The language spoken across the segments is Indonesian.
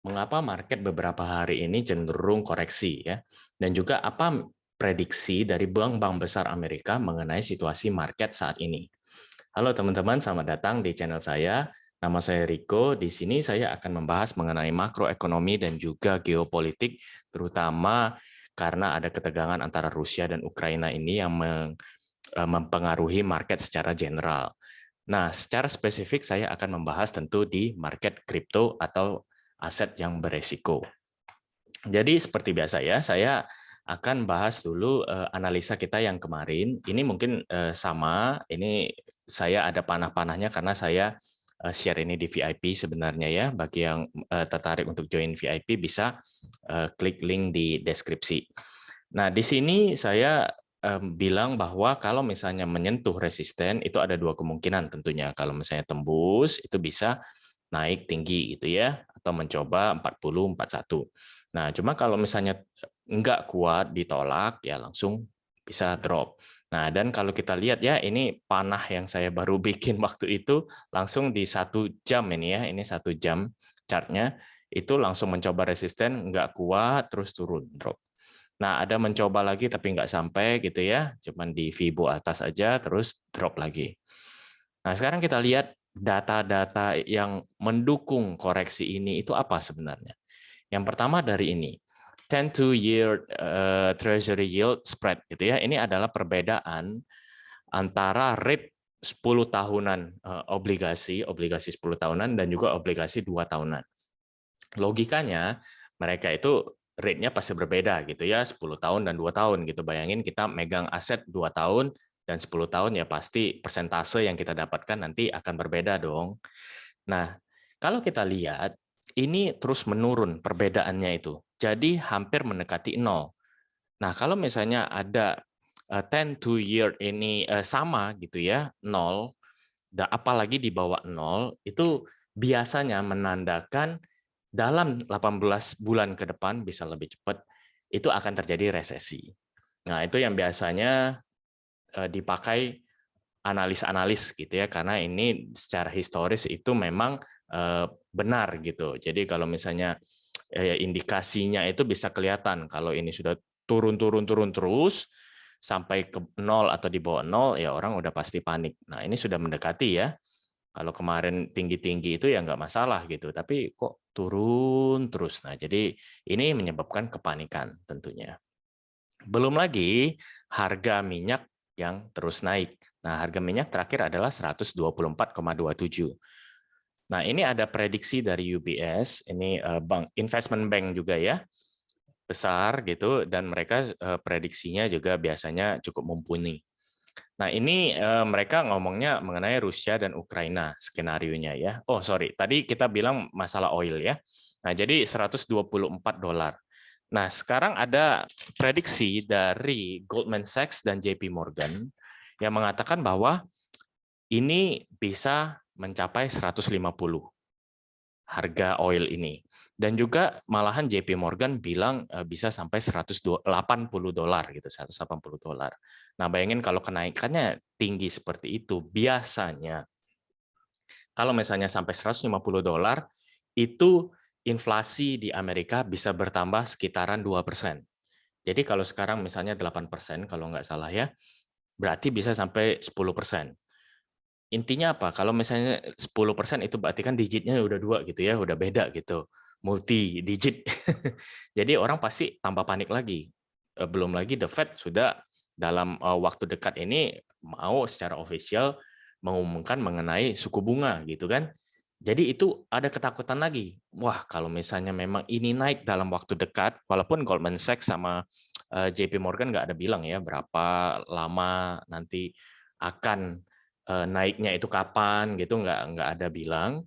mengapa market beberapa hari ini cenderung koreksi ya, dan juga apa prediksi dari bank-bank besar Amerika mengenai situasi market saat ini. Halo teman-teman, selamat datang di channel saya. Nama saya Rico. Di sini saya akan membahas mengenai makroekonomi dan juga geopolitik, terutama karena ada ketegangan antara Rusia dan Ukraina ini yang mempengaruhi market secara general. Nah, secara spesifik saya akan membahas tentu di market kripto atau aset yang beresiko. Jadi seperti biasa ya, saya akan bahas dulu analisa kita yang kemarin. Ini mungkin sama, ini saya ada panah-panahnya karena saya share ini di VIP sebenarnya ya. Bagi yang tertarik untuk join VIP bisa klik link di deskripsi. Nah, di sini saya bilang bahwa kalau misalnya menyentuh resisten itu ada dua kemungkinan tentunya. Kalau misalnya tembus itu bisa naik tinggi gitu ya, atau mencoba 40, 41. Nah, cuma kalau misalnya nggak kuat ditolak ya langsung bisa drop. Nah, dan kalau kita lihat ya, ini panah yang saya baru bikin waktu itu langsung di 1 jam ini ya, ini 1 jam chartnya itu langsung mencoba resisten nggak kuat terus turun drop. Nah, ada mencoba lagi tapi nggak sampai gitu ya, cuman di Fibo atas aja terus drop lagi. Nah, sekarang kita lihat data-data yang mendukung koreksi ini itu apa sebenarnya. Yang pertama dari ini, 10-year Treasury Yield Spread gitu ya. Ini adalah perbedaan antara rate 10 tahunan obligasi 10 tahunan dan juga obligasi 2 tahunan. Logikanya mereka itu rate-nya pasti berbeda gitu ya, 10 tahun dan 2 tahun gitu. Bayangin kita megang aset 2 tahun dan 10 tahun ya pasti persentase yang kita dapatkan nanti akan berbeda dong. Nah, kalau kita lihat ini terus menurun perbedaannya itu. Jadi hampir mendekati nol. Nah, kalau misalnya ada 10 to year ini sama gitu ya, nol, apalagi di bawah nol, itu biasanya menandakan dalam 18 bulan ke depan bisa lebih cepat itu akan terjadi resesi. Nah, itu yang biasanya dipakai analis-analis gitu ya, karena ini secara historis itu memang benar gitu. Jadi kalau misalnya indikasinya itu bisa kelihatan kalau ini sudah turun terus sampai ke nol atau di bawah nol ya orang udah pasti panik. Nah, ini sudah mendekati ya. Kalau kemarin tinggi-tinggi itu ya nggak masalah gitu, tapi kok turun terus. Nah, jadi ini menyebabkan kepanikan tentunya. Belum lagi harga minyak yang terus naik. Nah, harga minyak terakhir adalah 124,27. Nah, ini ada prediksi dari UBS, ini bank investment bank juga ya, besar gitu, dan mereka prediksinya juga biasanya cukup mumpuni. Nah, ini mereka ngomongnya mengenai Rusia dan Ukraina skenarionya ya. Oh, sorry, tadi kita bilang masalah oil ya. Nah, jadi 124 dolar. Nah, sekarang ada prediksi dari Goldman Sachs dan JP Morgan yang mengatakan bahwa ini bisa mencapai 150 harga oil ini. Dan juga malahan JP Morgan bilang bisa sampai 180 dolar gitu, 180 dolar. Nah, bayangin kalau kenaikannya tinggi seperti itu, biasanya kalau misalnya sampai 150 dolar itu inflasi di Amerika bisa bertambah sekitaran 2%. Jadi kalau sekarang misalnya 8% kalau nggak salah ya, berarti bisa sampai 10%. Intinya apa? Kalau misalnya 10% itu berarti kan digitnya udah 2 gitu ya, udah beda gitu. Multi digit. Jadi orang pasti tambah panik lagi. Belum lagi The Fed sudah dalam waktu dekat ini mau secara official mengumumkan mengenai suku bunga gitu kan. Jadi itu ada ketakutan lagi. Wah, kalau misalnya memang ini naik dalam waktu dekat, walaupun Goldman Sachs sama JP Morgan nggak ada bilang ya berapa lama nanti akan naiknya itu kapan gitu, nggak ada bilang.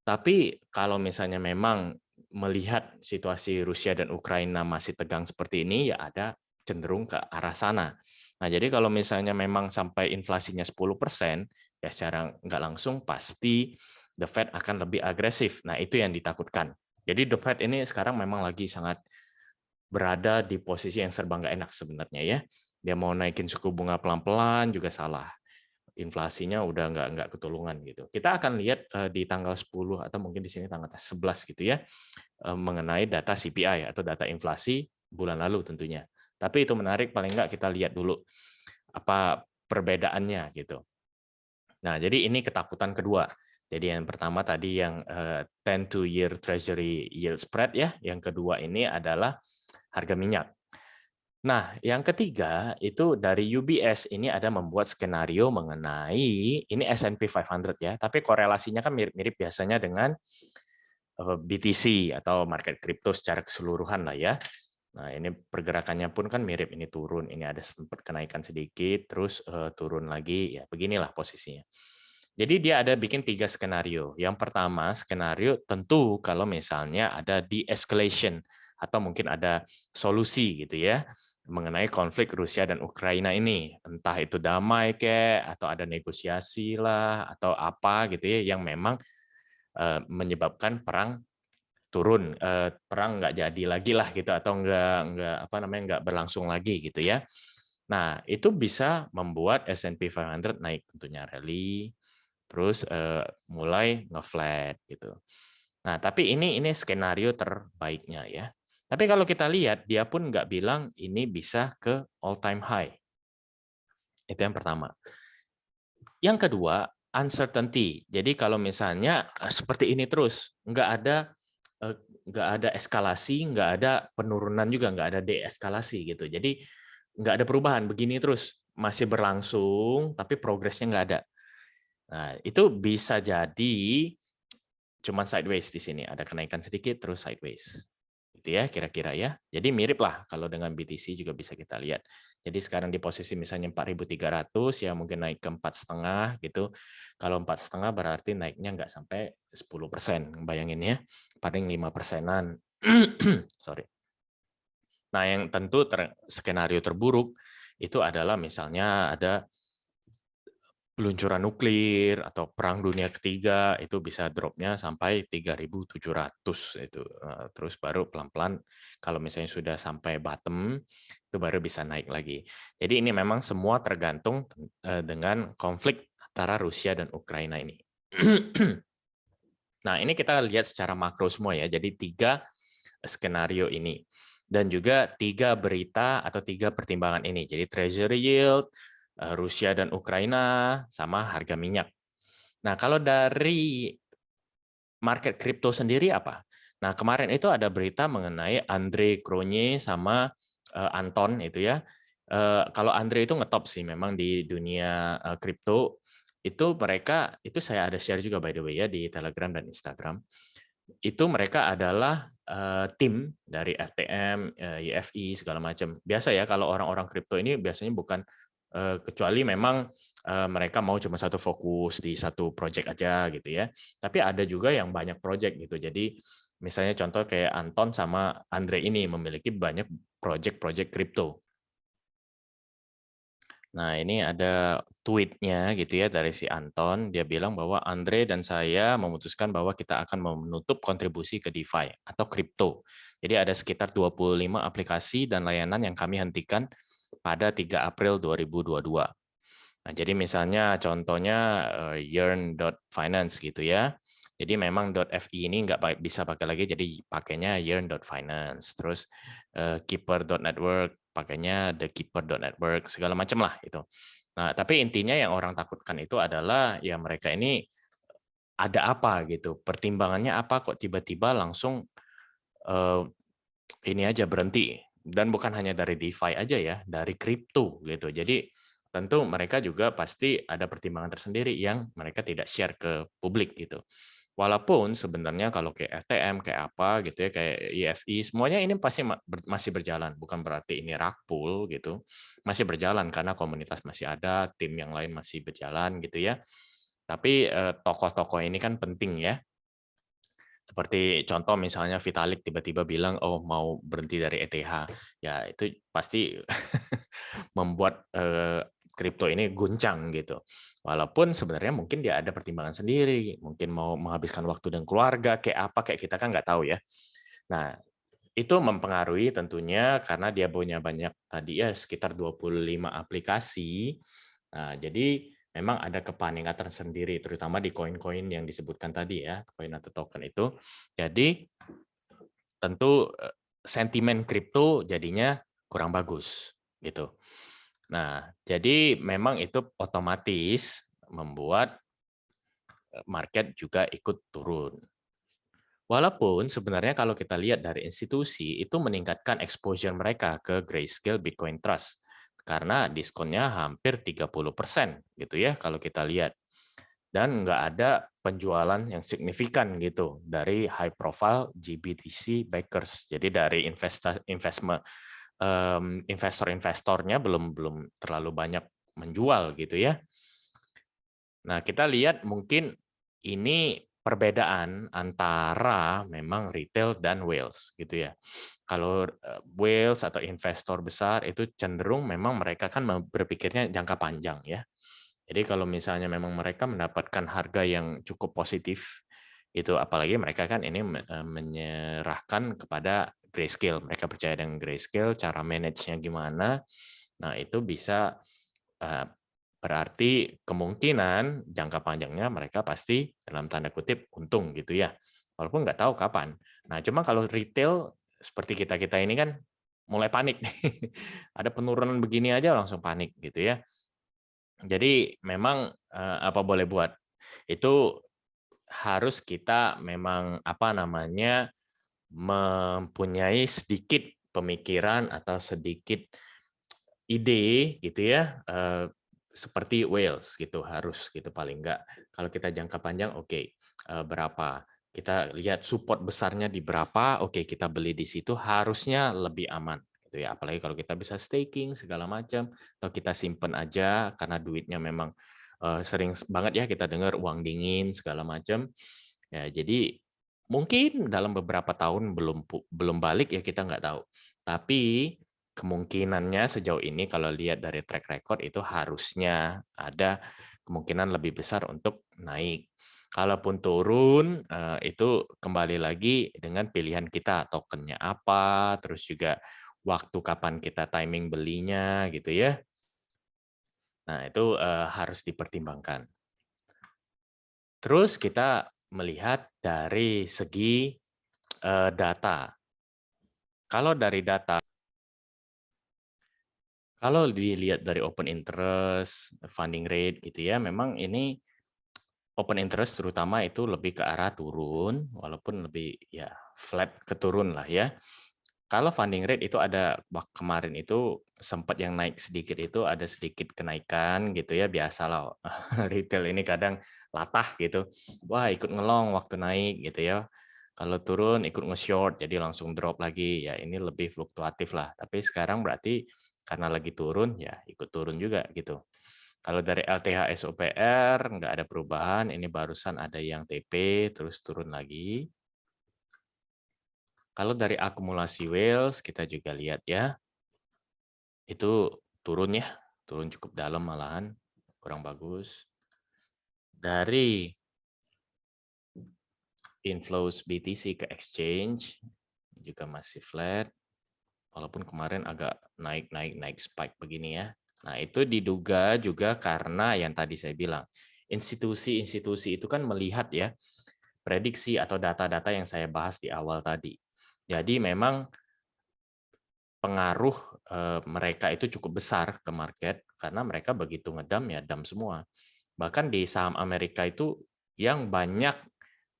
Tapi kalau misalnya memang melihat situasi Rusia dan Ukraina masih tegang seperti ini, ya ada cenderung ke arah sana. Nah, jadi kalau misalnya memang sampai inflasinya 10%, ya secara nggak langsung pasti The Fed akan lebih agresif. Nah, itu yang ditakutkan. Jadi The Fed ini sekarang memang lagi sangat berada di posisi yang serba nggak enak sebenarnya ya. Dia mau naikin suku bunga pelan-pelan juga salah. inflasinya udah nggak ketulungan gitu. Kita akan lihat di tanggal 10 atau mungkin di sini tanggal 11 gitu ya, mengenai data CPI atau data inflasi bulan lalu tentunya. Tapi itu menarik, paling nggak kita lihat dulu apa perbedaannya gitu. Nah, jadi ini ketakutan kedua. Jadi yang pertama tadi yang 10-year Treasury yield spread ya, yang kedua ini adalah harga minyak. Nah, yang ketiga itu dari UBS ini ada membuat skenario mengenai ini S&P 500 ya, tapi korelasinya kan mirip-mirip biasanya dengan BTC atau market crypto secara keseluruhan lah ya. Nah, ini pergerakannya pun kan mirip, ini turun, ini ada sempat kenaikan sedikit, terus turun lagi, ya beginilah posisinya. Jadi dia ada bikin 3 skenario. Yang pertama, skenario tentu kalau misalnya ada de-escalation atau mungkin ada solusi gitu ya mengenai konflik Rusia dan Ukraina ini. Entah itu damai kayak atau ada negosiasi lah atau apa gitu ya yang memang menyebabkan perang turun, perang nggak jadi lagi lah gitu atau nggak apa namanya nggak berlangsung lagi gitu ya. Nah itu bisa membuat S&P 500 naik tentunya rally, terus mulai nge-flat gitu. Nah tapi ini skenario terbaiknya ya. Tapi kalau kita lihat dia pun nggak bilang ini bisa ke all time high. Itu yang pertama. Yang kedua, uncertainty. Jadi kalau misalnya seperti ini terus, eh, nggak ada eskalasi, nggak ada penurunan juga, nggak ada deeskalasi gitu. Jadi nggak ada perubahan, begini terus, masih berlangsung, tapi progresnya nggak ada. Nah, itu bisa jadi cuma sideways di sini, ada kenaikan sedikit terus sideways. Itu ya kira-kira ya. Jadi mirip lah kalau dengan BTC juga bisa kita lihat. Jadi sekarang di posisi misalnya 4.300 ya mungkin naik ke 4,5 gitu. Kalau 4,5 berarti naiknya nggak sampai 10%. Bayangin ya, paling 5%-an. Sorry. Nah, yang tentu skenario terburuk itu adalah misalnya ada peluncuran nuklir atau perang dunia ketiga itu bisa dropnya sampai 3.700 itu terus baru pelan-pelan kalau misalnya sudah sampai bottom itu baru bisa naik lagi. Jadi ini memang semua tergantung dengan konflik antara Rusia dan Ukraina ini. Nah, ini kita lihat secara makro semua ya. Jadi 3 skenario ini dan juga 3 berita atau 3 pertimbangan ini. Jadi treasury yield, Rusia dan Ukraina, sama harga minyak. Nah, kalau dari market crypto sendiri apa? Nah, kemarin itu ada berita mengenai Andre Cronje sama Anton itu ya. Kalau Andre itu ngetop sih memang di dunia kripto. Itu mereka, itu saya ada share juga by the way ya di Telegram dan Instagram. Itu mereka adalah tim dari FTM, YFI segala macam. Biasa ya kalau orang-orang kripto ini biasanya bukan kecuali memang mereka mau cuma satu fokus di satu project aja gitu ya. Tapi ada juga yang banyak project gitu. Jadi misalnya contoh kayak Anton sama Andre ini memiliki banyak project-project kripto. Nah, ini ada tweet-nya gitu ya dari si Anton. Dia bilang bahwa Andre dan saya memutuskan bahwa kita akan menutup kontribusi ke DeFi atau kripto. Jadi ada sekitar 25 aplikasi dan layanan yang kami hentikan pada 3 April 2022. Nah, jadi misalnya contohnya yearn.finance gitu ya. Jadi memang .fi ini nggak bisa pakai lagi, jadi pakainya yearn.finance. Terus keeper.network, pakainya thekeeper.network, segala macam lah itu. Nah, tapi intinya yang orang takutkan itu adalah ya mereka ini ada apa gitu, pertimbangannya apa kok tiba-tiba langsung ini aja berhenti. Dan bukan hanya dari DeFi aja ya, dari kripto gitu. Jadi tentu mereka juga pasti ada pertimbangan tersendiri yang mereka tidak share ke publik gitu. Walaupun sebenarnya kalau kayak FTM, kayak apa gitu ya, kayak IFI, semuanya ini pasti masih berjalan. Bukan berarti ini rakpul gitu. Masih berjalan karena komunitas masih ada, tim yang lain masih berjalan gitu ya. Tapi tokoh-tokoh ini kan penting ya. Seperti contoh misalnya Vitalik tiba-tiba bilang, oh mau berhenti dari ETH. Ya itu pasti membuat kripto ini guncang gitu. Walaupun sebenarnya mungkin dia ada pertimbangan sendiri, mungkin mau menghabiskan waktu dengan keluarga, kayak apa, kayak kita kan nggak tahu ya. Nah, itu mempengaruhi tentunya karena dia punya banyak tadi ya sekitar 25 aplikasi. Nah, jadi memang ada kepanikan tersendiri, terutama di koin-koin yang disebutkan tadi ya, koin atau token itu. Jadi tentu sentimen kripto jadinya kurang bagus gitu. Nah, jadi memang itu otomatis membuat market juga ikut turun. Walaupun sebenarnya kalau kita lihat dari institusi itu meningkatkan exposure mereka ke Grayscale Bitcoin Trust karena diskonnya hampir 30% gitu ya kalau kita lihat. Dan nggak ada penjualan yang signifikan gitu dari high profile GBTC backers. Jadi dari investor-investornya belum belum terlalu banyak menjual gitu ya. Nah, kita lihat mungkin ini perbedaan antara memang retail dan whales gitu ya. Kalau whales atau investor besar itu cenderung memang mereka kan berpikirnya jangka panjang ya. Jadi kalau misalnya memang mereka mendapatkan harga yang cukup positif, itu apalagi mereka kan ini menyerahkan kepada Grayscale. Mereka percaya dengan Grayscale, cara manage-nya gimana. Nah, itu bisa berarti kemungkinan jangka panjangnya mereka pasti dalam tanda kutip untung gitu ya. Walaupun nggak tahu kapan. Nah, cuma kalau retail seperti kita-kita ini kan mulai panik. Ada penurunan begini aja langsung panik gitu ya. Jadi memang apa boleh buat. Itu harus kita memang apa namanya mempunyai sedikit pemikiran atau sedikit ide gitu ya seperti whales gitu harus gitu paling enggak. Kalau kita jangka panjang oke, berapa kita lihat support besarnya di berapa, oke kita beli di situ harusnya lebih aman gitu ya. Apalagi kalau kita bisa staking segala macam atau kita simpen aja karena duitnya memang sering banget ya kita dengar uang dingin segala macam. Ya, jadi mungkin dalam beberapa tahun belum balik ya kita nggak tahu. Tapi kemungkinannya sejauh ini kalau lihat dari track record itu harusnya ada kemungkinan lebih besar untuk naik. Kalaupun turun, itu kembali lagi dengan pilihan kita, tokennya apa, terus juga waktu kapan kita timing belinya gitu ya. Nah, itu harus dipertimbangkan. Terus kita melihat dari segi data. Kalau dari data, kalau dilihat dari open interest, funding rate gitu ya, memang ini open interest terutama itu lebih ke arah turun, walaupun lebih ya flat ke turun lah ya. Kalau funding rate itu ada kemarin itu sempat yang naik sedikit itu ada sedikit kenaikan gitu ya, biasalah retail ini kadang latah gitu. Wah, ikut ngelong waktu naik gitu ya. Kalau turun ikut nge-short jadi langsung drop lagi. Ya ini lebih fluktuatif lah. Tapi sekarang berarti karena lagi turun ya ikut turun juga gitu. Kalau dari LTH SOPR nggak ada perubahan, ini barusan ada yang TP terus turun lagi. Kalau dari akumulasi whales kita juga lihat ya, itu turun ya, turun cukup dalam malahan, kurang bagus. Dari inflows BTC ke exchange juga masih flat, walaupun kemarin agak naik spike begini ya. Nah, itu diduga juga karena yang tadi saya bilang, institusi-institusi itu kan melihat ya, prediksi atau data-data yang saya bahas di awal tadi. Jadi memang pengaruh mereka itu cukup besar ke market karena mereka begitu ngedam ya dam semua. Bahkan di saham Amerika itu yang banyak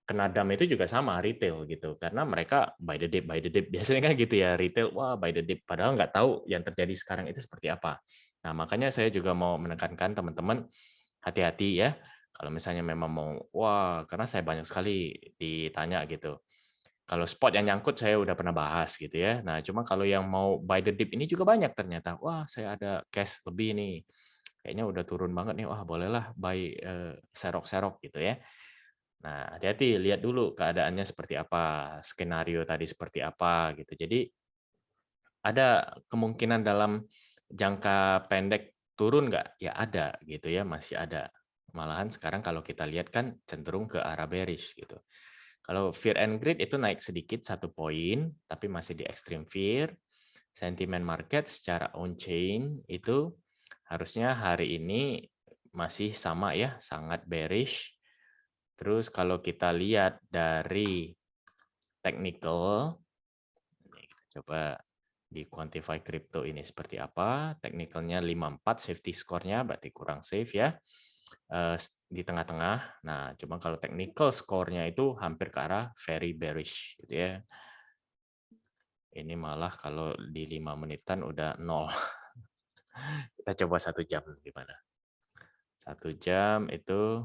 kena dam itu juga sama retail gitu karena mereka buy the dip biasanya kan gitu ya retail wah buy the dip padahal nggak tahu yang terjadi sekarang itu seperti apa. Nah makanya saya juga mau menekankan teman-teman hati-hati ya kalau misalnya memang mau wah karena saya banyak sekali ditanya gitu. Kalau spot yang nyangkut saya udah pernah bahas gitu ya. Nah, cuma kalau yang mau buy the dip ini juga banyak ternyata. Wah, saya ada cash lebih nih. Kayaknya udah turun banget nih. Wah, bolehlah buy serok-serok gitu ya. Nah, hati-hati lihat dulu keadaannya seperti apa, skenario tadi seperti apa gitu. Jadi ada kemungkinan dalam jangka pendek turun nggak? Ya ada gitu ya, masih ada. Malahan sekarang kalau kita lihat kan cenderung ke arah bearish gitu. Kalau fear and greed itu naik sedikit 1 poin, tapi masih di extreme fear. Sentiment market secara on chain itu harusnya hari ini masih sama ya, sangat bearish. Terus kalau kita lihat dari technical, ini kita coba di quantify crypto ini seperti apa. Technicalnya 54, safety score-nya berarti kurang safe ya. Di tengah-tengah. Nah, cuma kalau technical score-nya itu hampir ke arah very bearish gitu ya. Ini malah kalau di 5 menitan udah 0. Kita coba 1 jam gimana. 1 jam itu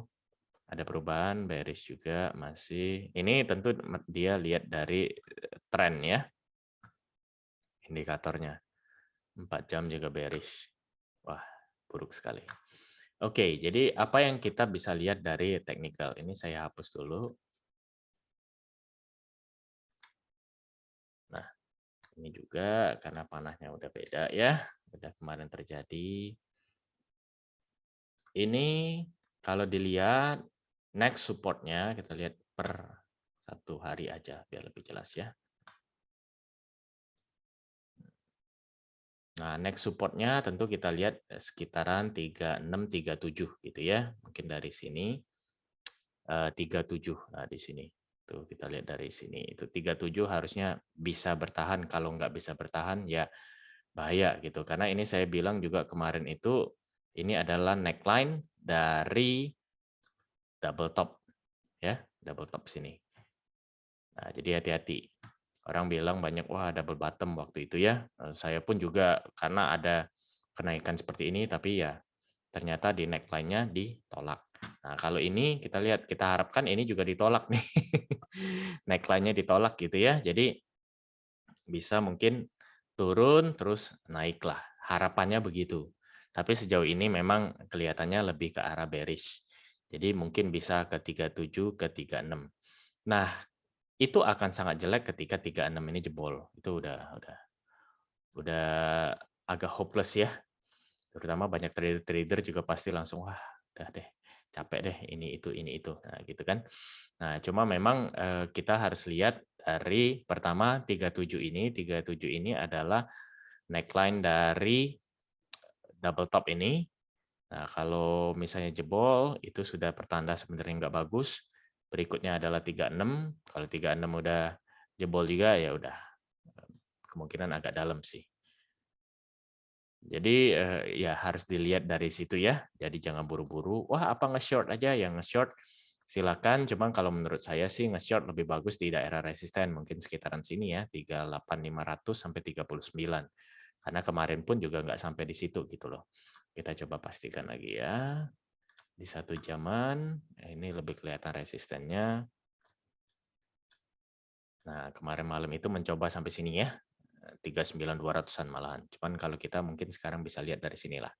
ada perubahan, bearish juga masih. Ini tentu dia lihat dari tren ya, indikatornya. 4 jam juga bearish. Wah, buruk sekali. Oke, jadi apa yang kita bisa lihat dari technical? Ini saya hapus dulu. Nah, ini juga karena panahnya udah beda ya, udah kemarin terjadi. Ini kalau dilihat next support-nya, kita lihat per 1 hari aja biar lebih jelas ya. Nah, next support-nya tentu kita lihat sekitaran 36, 37 gitu ya. Mungkin dari sini 37. Nah, di sini. Tuh kita lihat dari sini. Itu 37 harusnya bisa bertahan. Kalau nggak bisa bertahan ya bahaya gitu. Karena ini saya bilang juga kemarin itu ini adalah neckline dari double top ya, double top sini. Nah, jadi hati-hati. Orang bilang banyak, wah double bottom waktu itu ya. Saya pun juga karena ada kenaikan seperti ini, tapi ya ternyata di neckline-nya ditolak. Nah, kalau ini kita lihat, kita harapkan ini juga ditolak nih. Neckline-nya ditolak gitu ya. Jadi bisa mungkin turun terus naik lah. Harapannya begitu. Tapi sejauh ini memang kelihatannya lebih ke arah bearish. Jadi mungkin bisa ke 37, ke 36. Nah, itu akan sangat jelek ketika 36 ini jebol. Itu udah agak hopeless ya. Terutama banyak trader-trader juga pasti langsung wah, udah deh, capek deh ini itu. Nah, gitu kan. Nah, cuma memang kita harus lihat dari pertama 37 ini adalah neckline dari double top ini. Nah, kalau misalnya jebol itu sudah pertanda sebenarnya nggak bagus. Berikutnya adalah 36. Kalau 36 udah jebol juga ya udah kemungkinan agak dalam sih. Jadi ya harus dilihat dari situ ya. Jadi jangan buru-buru. Wah, apa nge-short aja? Yang nge-short silakan. Cuman kalau menurut saya sih nge-short lebih bagus di daerah resisten, mungkin sekitaran sini ya, 38.500 sampai 39. Karena kemarin pun juga nggak sampai di situ gitu loh. Kita coba pastikan lagi ya. Di 1 jaman, ini lebih kelihatan resistennya. Nah, kemarin malam itu mencoba sampai sini ya. 39.200-an malahan. Cuman kalau kita mungkin sekarang bisa lihat dari sinilah.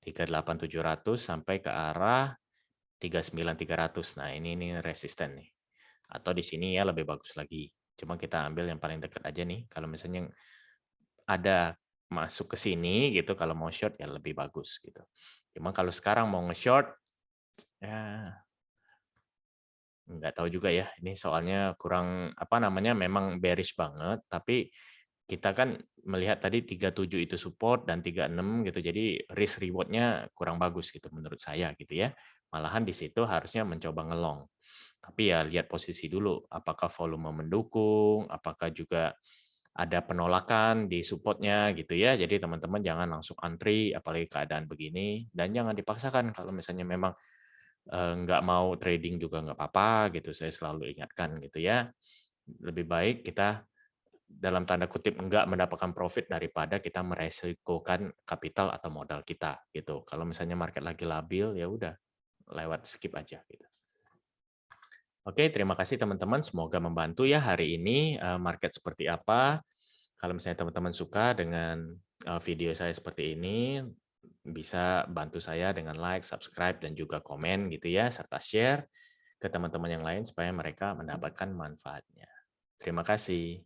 38.700 sampai ke arah 39.300. Nah, ini resisten nih. Atau di sini ya lebih bagus lagi. Cuma kita ambil yang paling dekat aja nih. Kalau misalnya ada masuk ke sini gitu, kalau mau short ya lebih bagus gitu. Cuma kalau sekarang mau nge-short ya nggak tahu juga ya. Ini soalnya kurang apa namanya memang bearish banget, tapi kita kan melihat tadi 37 itu support dan 36 gitu. Jadi risk reward-nya kurang bagus gitu menurut saya gitu ya. Malahan di situ harusnya mencoba ngelong. Tapi ya lihat posisi dulu, apakah volume mendukung, apakah juga ada penolakan di supportnya gitu ya. Jadi teman-teman jangan langsung antri, apalagi keadaan begini, dan jangan dipaksakan kalau misalnya memang nggak mau trading juga nggak apa-apa gitu. Saya selalu ingatkan gitu ya. Lebih baik kita dalam tanda kutip enggak mendapatkan profit daripada kita meresikokan kapital atau modal kita gitu. Kalau misalnya market lagi labil ya udah lewat skip aja gitu. Oke, terima kasih teman-teman. Semoga membantu ya hari ini market seperti apa. Kalau misalnya teman-teman suka dengan video saya seperti ini, bisa bantu saya dengan like, subscribe, dan juga komen gitu ya, serta share ke teman-teman yang lain supaya mereka mendapatkan manfaatnya. Terima kasih.